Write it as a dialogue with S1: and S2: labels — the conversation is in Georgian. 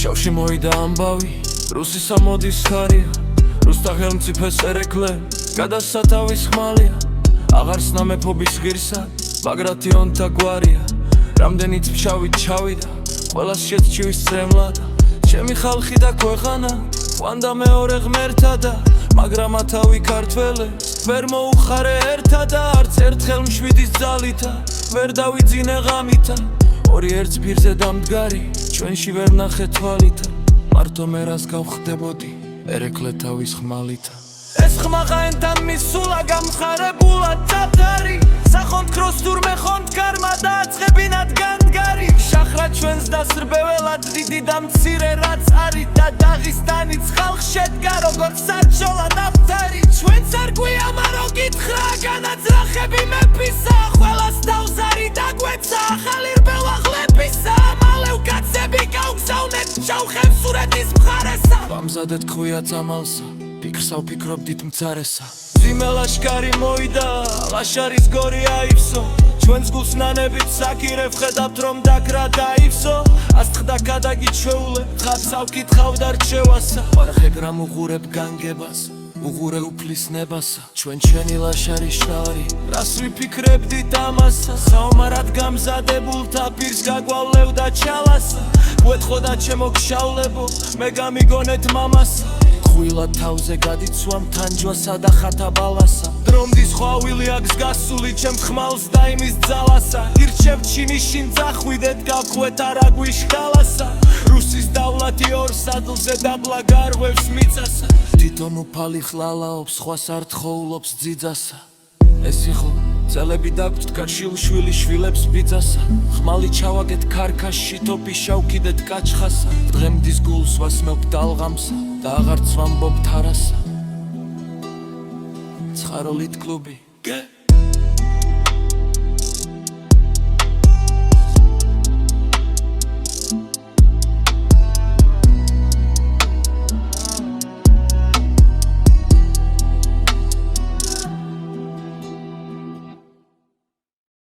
S1: შავში მოიდა ამბავი რუსისა მოდის ხარია რუსთა ხელმწიფეს ერეკლე გადასათავის ხმალია აღარს ნამეფობის ღირსა ბაგრატიონთა გვარია რამდენიც ფშავით ჩავიდა ყველას შეწჩივის წემლა და ჩემი ხალხი და ქვეყანა ყვანდა მეორე ღმერთა და მაგრამ ათავი ქართველე ვერ მოუხარე ერთა და არც ერთხელ მშვიდის ძალითა ვერ დავიძინე ღამითა ორი ერთ პირზე დამდგარი ჩვენში ვერ ნახე თვალითა მარტო მე რას გავხდებოდი ერეკლე თავის ხმალითა ეს ხმაღა ენთან მისულა გამხარებულად წაფდარი სახონთ ქროს თურმე ხონთ კარმა და აწყებინათ განდგარი შახრა ჩვენს დასრბეველად დიდი და მცირე რაც არის და დაღისტანიც ხალხ შედგა როგორც საჩოლა ნაფთარი ჩვენც არ გვია მარო გითხრა განაძრახები მეფისა ყველას თავს არის დაგვეცა ახალი რბელა ხლებისა მალევ კაცები გავგზავნეთ შავხებს სურეთის მხარესა ვამზადეთ ხვია წამალსა ფიქრსავ ფიქრობდით მცარესა ძიმე ლაშქარი მოიდა ლაშარის გორი აიფსო ჩვენს გულს ნანებით საკირე ვხედავთ რომ დაკრა დაიფსო ასთხდა გადაგიჩვეულე ხაბს ავკითხავ და რჩევასა ვარხეგრამ უღურებ განგებას უღურე უფლის ნებასა ჩვენ ჩვენი ლაშარი შნარი რას ვიფიქრებდით ამასა საომარად გამზადებულთა პირს გაგვავლევ და ჩალასა გვეთხო და ჩემო გშავლებო მე გამიგონეთ მამასა ხვილად თავზე გადიცვამ თანჯვასა და ხათაბალასა დრომდის ხვავილი აქვს გასული ჩემ ხმალს და იმის ძალასა ირჩევ ჩინიშინ წახვიდეთ გავყვეთ არაგვიშკალასა რუსის დავლათი ორ სადლზე დაბლა გარღვევს მიწასა თვითონ უფალი ხლალაობს სხვას არ თხოვლობს ძიძასა ეს იყო წელები დაგვწდგა შილშვილი შვილებს ბიძასა ხმალი ჩავაგეთ ქარქაშში თოფი შავკიდეთ კაჩხასა დღემდის გულს ვასმევ დალღამსა და აღარც ვამბობ თარასა ცხაროლით კლუბი